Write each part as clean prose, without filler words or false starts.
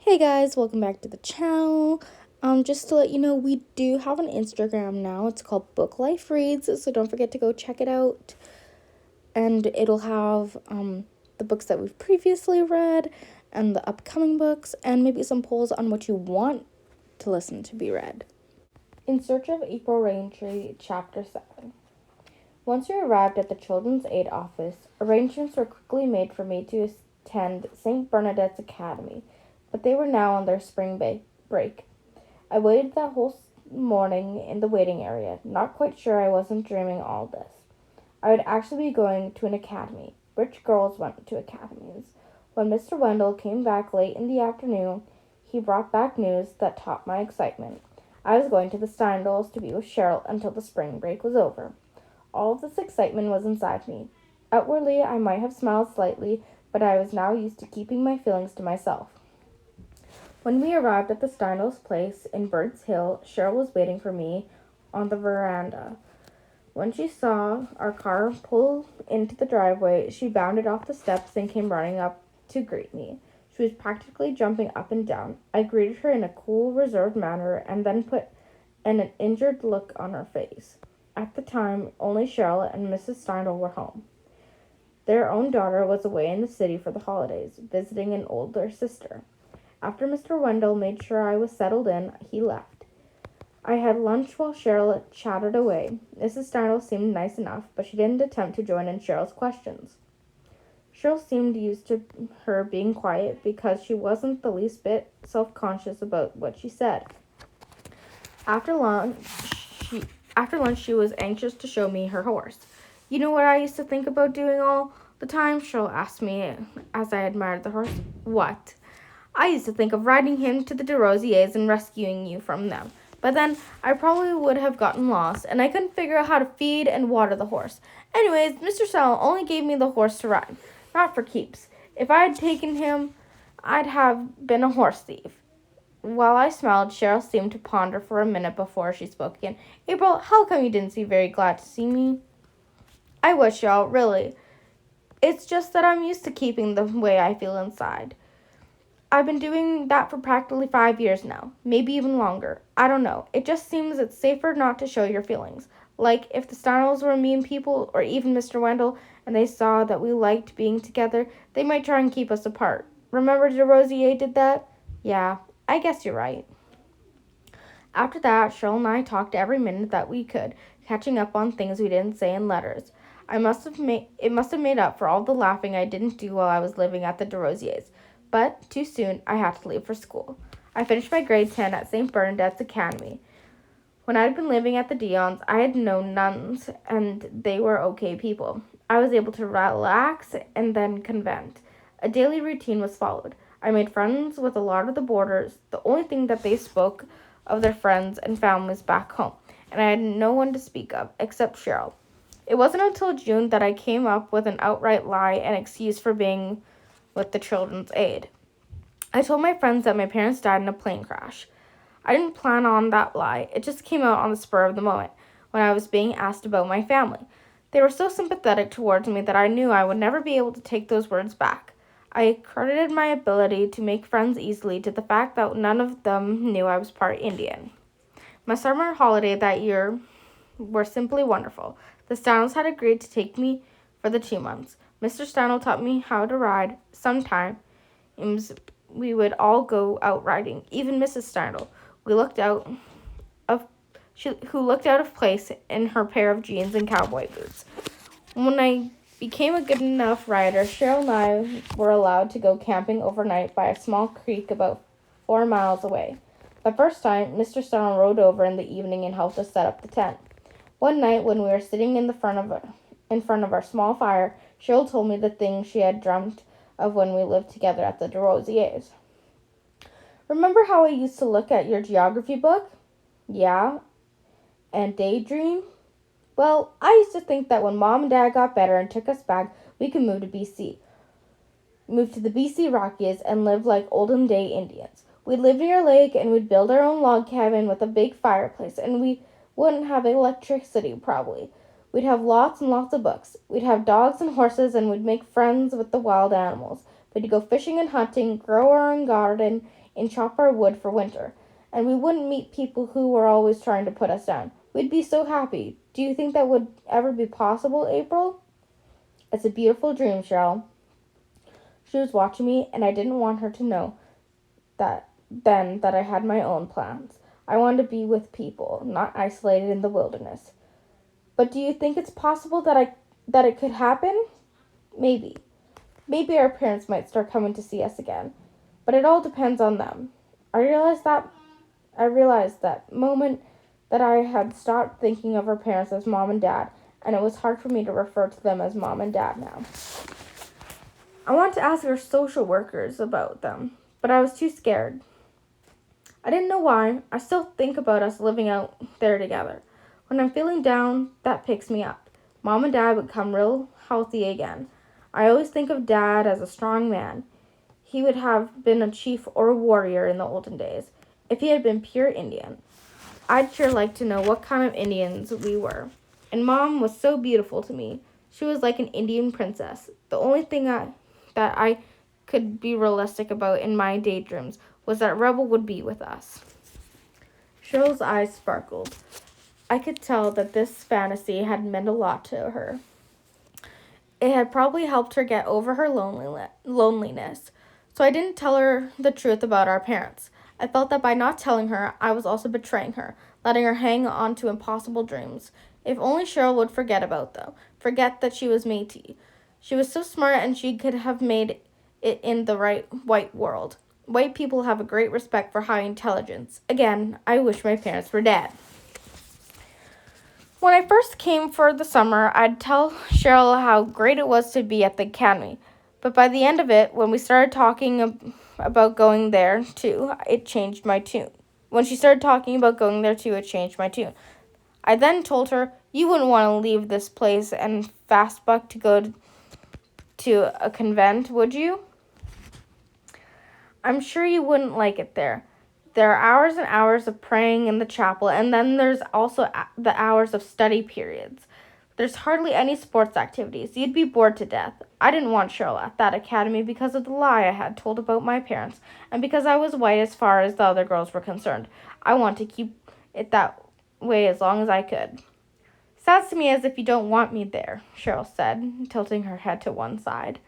Hey guys, welcome back to the channel. Just to let you know, we do have an Instagram now. It's called Book Life Reads, so don't forget to go check it out. And it'll have the books that we've previously read and the upcoming books and maybe some polls on what you want to listen to be read. In Search of April Raintree, Chapter 7. Once we arrived at the Children's Aid Office, arrangements were quickly made for me to attend St. Bernadette's Academy, but they were now on their spring break. I waited that whole morning in the waiting area, not quite sure I wasn't dreaming all this. I would actually be going to an academy. Rich girls went to academies. When Mr. Wendell came back late in the afternoon, he brought back news that topped my excitement. I was going to the Steindals to be with Cheryl until the spring break was over. All of this excitement was inside me. Outwardly, I might have smiled slightly, but I was now used to keeping my feelings to myself. When we arrived at the Steindals' place in Bird's Hill, Cheryl was waiting for me on the veranda. When she saw our car pull into the driveway, she bounded off the steps and came running up to greet me. She was practically jumping up and down. I greeted her in a cool, reserved manner and then put an injured look on her face. At the time, only Cheryl and Mrs. Steindl were home. Their own daughter was away in the city for the holidays, visiting an older sister. After Mr. Wendell made sure I was settled in, he left. I had lunch while Cheryl chatted away. Mrs. Steindl seemed nice enough, but she didn't attempt to join in Cheryl's questions. Cheryl seemed used to her being quiet because she wasn't the least bit self-conscious about what she said. After lunch, she was anxious to show me her horse. You know what I used to think about doing all the time? Cheryl asked me as I admired the horse. What? I used to think of riding him to the de Rosiers and rescuing you from them. But then I probably would have gotten lost, and I couldn't figure out how to feed and water the horse. Anyways, Mr. Sell only gave me the horse to ride, not for keeps. If I had taken him, I'd have been a horse thief. While I smiled, Cheryl seemed to ponder for a minute before she spoke again. April, how come you didn't seem very glad to see me? I was, Cheryl, really. It's just that I'm used to keeping the way I feel inside. I've been doing that for practically 5 years now, maybe even longer. I don't know. It just seems it's safer not to show your feelings. Like, if the Steindls were mean people, or even Mr. Wendell, and they saw that we liked being together, they might try and keep us apart. Remember de Rosier did that? Yeah, I guess you're right. After that, Cheryl and I talked every minute that we could, catching up on things we didn't say in letters. It must have made up for all the laughing I didn't do while I was living at the de Rosiers. But too soon, I had to leave for school. I finished my grade 10 at St. Bernadette's Academy. When I had been living at the Dion's, I had known nuns, and they were okay people. I was able to relax and then convent. A daily routine was followed. I made friends with a lot of the boarders. The only thing that they spoke of their friends and families back home, and I had no one to speak of, except Cheryl. It wasn't until June that I came up with an outright lie and excuse for being with the Children's Aid. I told my friends that my parents died in a plane crash. I didn't plan on that lie. It just came out on the spur of the moment when I was being asked about my family. They were so sympathetic towards me that I knew I would never be able to take those words back. I credited my ability to make friends easily to the fact that none of them knew I was part Indian. My summer holiday that year were simply wonderful. The Steindls had agreed to take me for the 2 months. Mr. Steindl taught me how to ride. Sometimes we would all go out riding, even Mrs. Steindl, who looked out of place in her pair of jeans and cowboy boots. When I became a good enough rider, Cheryl and I were allowed to go camping overnight by a small creek about 4 miles away. The first time, Mr. Steindl rode over in the evening and helped us set up the tent. One night, when we were sitting in front of our small fire, Cheryl told me the things she had dreamt of when we lived together at the de Rosiers. Remember how I used to look at your geography book? Yeah. And daydream? Well, I used to think that when Mom and Dad got better and took us back, we could move to BC. Move to the BC Rockies and live like olden day Indians. We'd live near a lake and we'd build our own log cabin with a big fireplace, and we wouldn't have electricity probably. We'd have lots and lots of books. We'd have dogs and horses, and we'd make friends with the wild animals. We'd go fishing and hunting, grow our own garden, and chop our wood for winter. And we wouldn't meet people who were always trying to put us down. We'd be so happy. Do you think that would ever be possible, April? It's a beautiful dream, Cheryl. She was watching me, and I didn't want her to know that I had my own plans. I wanted to be with people, not isolated in the wilderness. But do you think it's possible that it could happen? Maybe. Maybe our parents might start coming to see us again. But it all depends on them. I realized that moment that I had stopped thinking of our parents as mom and dad, and it was hard for me to refer to them as mom and dad now. I wanted to ask our social workers about them, but I was too scared. I didn't know why. I still think about us living out there together. When I'm feeling down, that picks me up. Mom and dad would come real healthy again. I always think of dad as a strong man. He would have been a chief or a warrior in the olden days, if he had been pure Indian. I'd sure like to know what kind of Indians we were. And Mom was so beautiful to me. She was like an Indian princess. The only thing that I could be realistic about in my daydreams was that Rebel would be with us. Cheryl's eyes sparkled. I could tell that this fantasy had meant a lot to her. It had probably helped her get over her loneliness. So I didn't tell her the truth about our parents. I felt that by not telling her, I was also betraying her, letting her hang on to impossible dreams. If only Cheryl would forget about them, forget that she was Métis. She was so smart and she could have made it in the right white world. White people have a great respect for high intelligence. Again, I wish my parents were dead. When I first came for the summer, I'd tell Cheryl how great it was to be at the academy. But by the end of it, when we started talking about going there too, it changed my tune. When she started talking about going there too, it changed my tune. I then told her, you wouldn't want to leave this place and fast buck to go to a convent, would you? I'm sure you wouldn't like it there. There are hours and hours of praying in the chapel, and then there's also the hours of study periods. There's hardly any sports activities. You'd be bored to death. I didn't want Cheryl at that academy because of the lie I had told about my parents, and because I was white as far as the other girls were concerned. I want to keep it that way as long as I could. Sounds to me as if you don't want me there, Cheryl said, tilting her head to one side.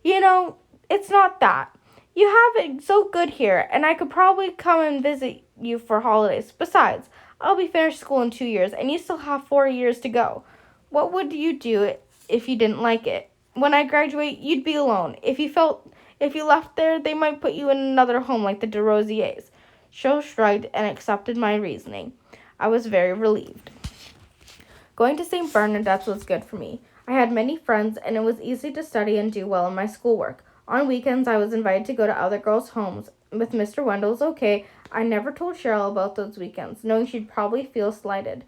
You know, it's not that. You have it so good here, and I could probably come and visit you for holidays. Besides, I'll be finished school in 2 years, and you still have 4 years to go. What would you do if you didn't like it? When I graduate, you'd be alone. If you left there, they might put you in another home like the DeRosiers. Cheryl shrugged and accepted my reasoning. I was very relieved. Going to St. Bernadette's was good for me. I had many friends, and it was easy to study and do well in my schoolwork. On weekends, I was invited to go to other girls' homes. With Mr. Wendell's okay, I never told Cheryl about those weekends, knowing she'd probably feel slighted.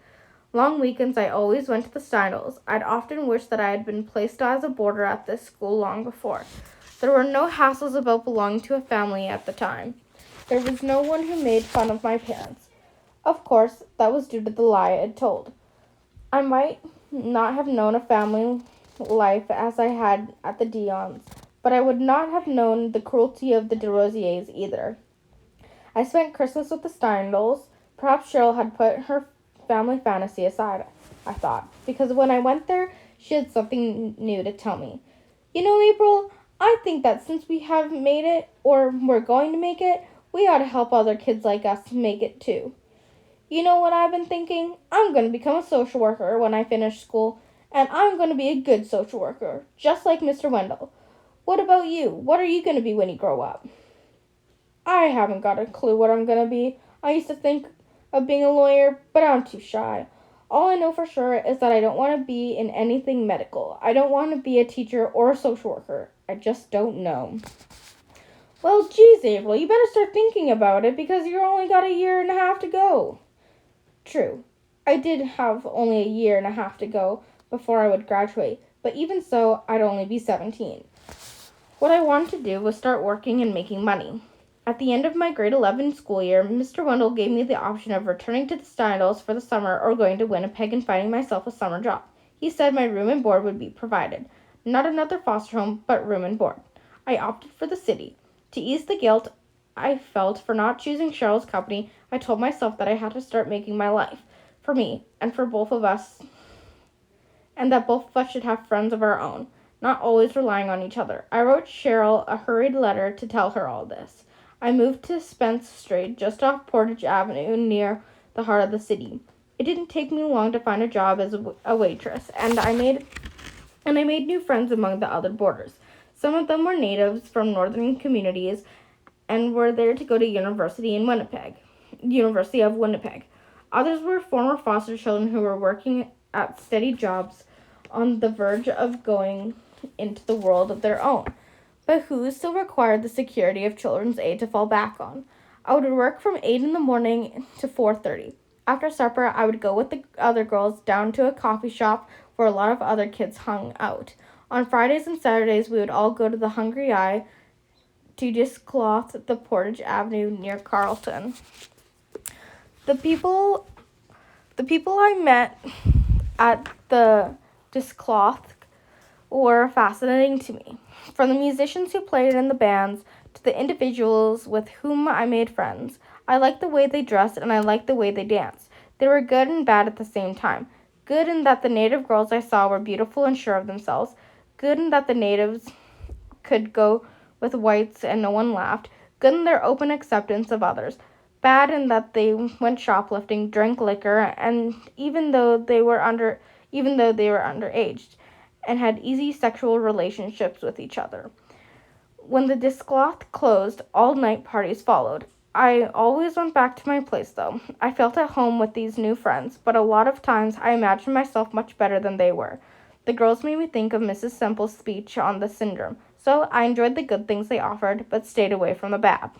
Long weekends, I always went to the Steindls. I'd often wished that I had been placed as a boarder at this school long before. There were no hassles about belonging to a family at the time. There was no one who made fun of my parents. Of course, that was due to the lie I had told. I might not have known a family life as I had at the Dion's, but I would not have known the cruelty of the DeRosiers either. I spent Christmas with the Steindls. Perhaps Cheryl had put her family fantasy aside, I thought, because when I went there, she had something new to tell me. You know, April, I think that since we have made it, or we're going to make it, we ought to help other kids like us make it too. You know what I've been thinking? I'm going to become a social worker when I finish school, and I'm going to be a good social worker, just like Mr. Wendell. What about you? What are you going to be when you grow up? I haven't got a clue what I'm going to be. I used to think of being a lawyer, but I'm too shy. All I know for sure is that I don't want to be in anything medical. I don't want to be a teacher or a social worker. I just don't know. Well, geez, April, you better start thinking about it because you've only got a year and a half to go. True. I did have only a year and a half to go before I would graduate, but even so, I'd only be 17. What I wanted to do was start working and making money. At the end of my grade 11 school year, Mr. Wendell gave me the option of returning to the Steindls for the summer or going to Winnipeg and finding myself a summer job. He said my room and board would be provided. Not another foster home, but room and board. I opted for the city. To ease the guilt, I felt for not choosing Cheryl's company, I told myself that I had to start making my life for me and for both of us, and that both of us should have friends of our own, not always relying on each other. I wrote Cheryl a hurried letter to tell her all this. I moved to Spence Street, just off Portage Avenue, near the heart of the city. It didn't take me long to find a job as a waitress, and I made new friends among the other boarders. Some of them were natives from northern communities and were there to go to University of Winnipeg. Others were former foster children who were working at steady jobs on the verge of going into the world of their own, but who still required the security of children's aid to fall back on. I would work from 8 in the morning to 4:30. After supper, I would go with the other girls down to a coffee shop where a lot of other kids hung out. On Fridays and Saturdays, we would all go to the Hungry Eye to discloth the Portage Avenue near Carlton. The people I met at the discloth were fascinating to me. From the musicians who played in the bands to the individuals with whom I made friends. I liked the way they dressed and I liked the way they danced. They were good and bad at the same time. Good in that the native girls I saw were beautiful and sure of themselves. Good in that the natives could go with whites and no one laughed. Good in their open acceptance of others. Bad in that they went shoplifting, drank liquor, and even though they were underage, and had easy sexual relationships with each other. When the discloth closed, all-night parties followed. I always went back to my place, though. I felt at home with these new friends, but a lot of times I imagined myself much better than they were. The girls made me think of Mrs. Semple's speech on the syndrome, so I enjoyed the good things they offered, but stayed away from the bad.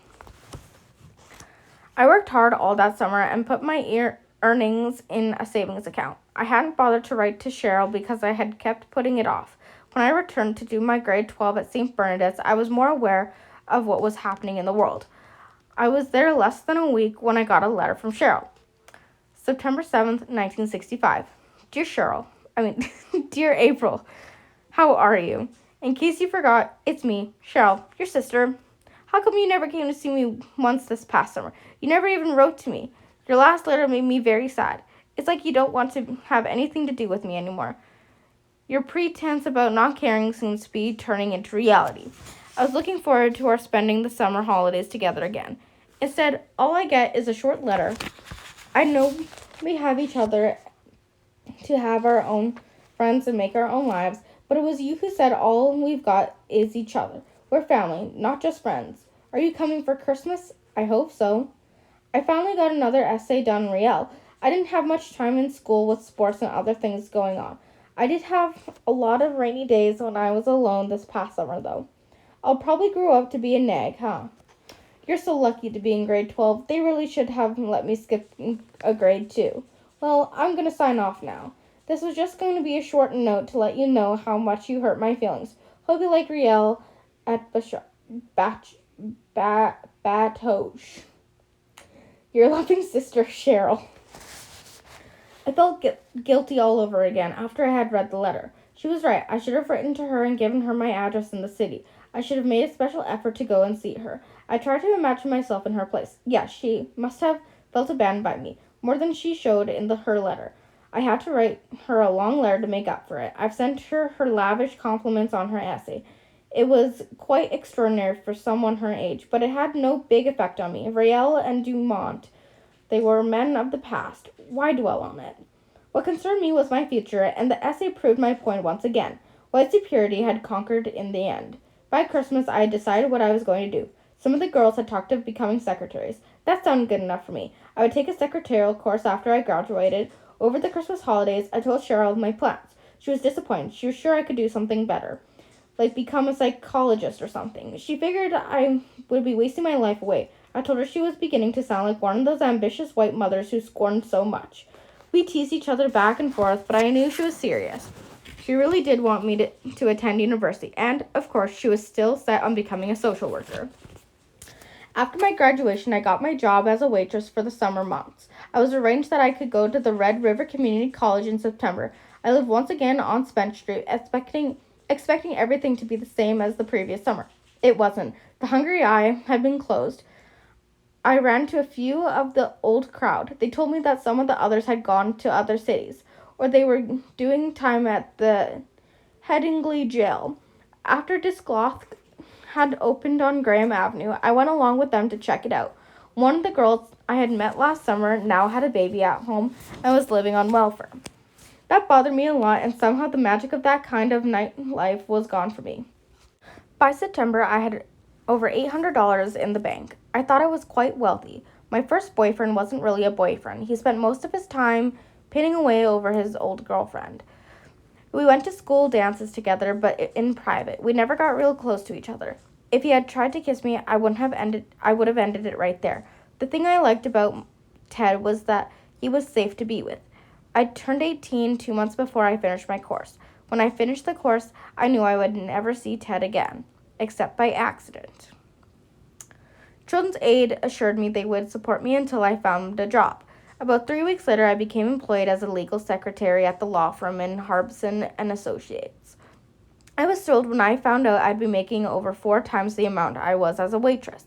I worked hard all that summer and put my earnings in a savings account. I hadn't bothered to write to Cheryl because I had kept putting it off. When I returned to do my grade 12 at St. Bernadette's, I was more aware of what was happening in the world. I was there less than a week when I got a letter from Cheryl. September 7th, 1965. Dear April, how are you? In case you forgot, it's me, Cheryl, your sister. How come you never came to see me once this past summer? You never even wrote to me. Your last letter made me very sad. It's like you don't want to have anything to do with me anymore. Your pretense about not caring seems to be turning into reality. I was looking forward to our spending the summer holidays together again. Instead, all I get is a short letter. I know we have each other to have our own friends and make our own lives, but it was you who said all we've got is each other. We're family, not just friends. Are you coming for Christmas? I hope so. I finally got another essay done in Riel. I didn't have much time in school with sports and other things going on. I did have a lot of rainy days when I was alone this past summer, though. I'll probably grow up to be a nag, huh? You're so lucky to be in grade 12. They really should have let me skip a grade too. Well, I'm going to sign off now. This was just going to be a short note to let you know how much you hurt my feelings. Hope you like Riel at Batoche. Your loving sister, Cheryl. I felt guilty all over again after I had read the letter. She was right. I should have written to her and given her my address in the city. I should have made a special effort to go and see her. I tried to imagine myself in her place. Yes, she must have felt abandoned by me, more than she showed in her letter. I had to write her a long letter to make up for it. I've sent her lavish compliments on her essay. It was quite extraordinary for someone her age, but it had no big effect on me. Riel and Dumont, they were men of the past. Why dwell on it? What concerned me was my future, and the essay proved my point once again. White superiority had conquered in the end. By Christmas, I had decided what I was going to do. Some of the girls had talked of becoming secretaries. That sounded good enough for me. I would take a secretarial course after I graduated. Over the Christmas holidays, I told Cheryl my plans. She was disappointed. She was sure I could do something better, like become a psychologist or something. She figured I would be wasting my life away. I told her she was beginning to sound like one of those ambitious white mothers who scorned so much. We teased each other back and forth, but I knew she was serious. She really did want me to attend university, and, of course, she was still set on becoming a social worker. After my graduation, I got my job as a waitress for the summer months. I was arranged that I could go to the Red River Community College in September. I lived once again on Spence Street, expecting everything to be the same as the previous summer. It wasn't. The Hungry Eye had been closed. I ran to a few of the old crowd. They told me that some of the others had gone to other cities, or they were doing time at the Headingley jail. After Discloth had opened on Graham Avenue, I went along with them to check it out. One of the girls I had met last summer now had a baby at home and was living on welfare. That bothered me a lot, and somehow the magic of that kind of nightlife was gone for me. By September, I had over $800 in the bank. I thought I was quite wealthy. My first boyfriend wasn't really a boyfriend. He spent most of his time pinning away over his old girlfriend. We went to school dances together, but in private. We never got real close to each other. If he had tried to kiss me, I would have ended it right there. The thing I liked about Ted was that he was safe to be with. I turned 18 2 months before I finished my course. When I finished the course, I knew I would never see Ted again, except by accident. Children's Aid assured me they would support me until I found a job. About 3 weeks later, I became employed as a legal secretary at the law firm in Harbison and Associates. I was thrilled when I found out I'd be making over 4 times the amount I was as a waitress.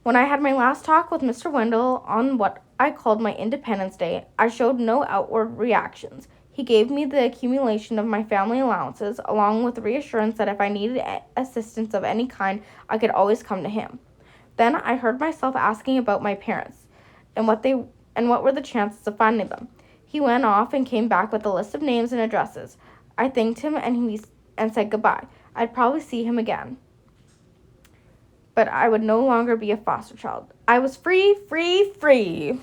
When I had my last talk with Mr. Wendell on what I called my Independence Day, I showed no outward reactions. He gave me the accumulation of my family allowances, along with the reassurance that if I needed assistance of any kind, I could always come to him. Then I heard myself asking about my parents and what were the chances of finding them. He went off and came back with a list of names and addresses. I thanked him and said goodbye. I'd probably see him again, but I would no longer be a foster child. I was free, free, free.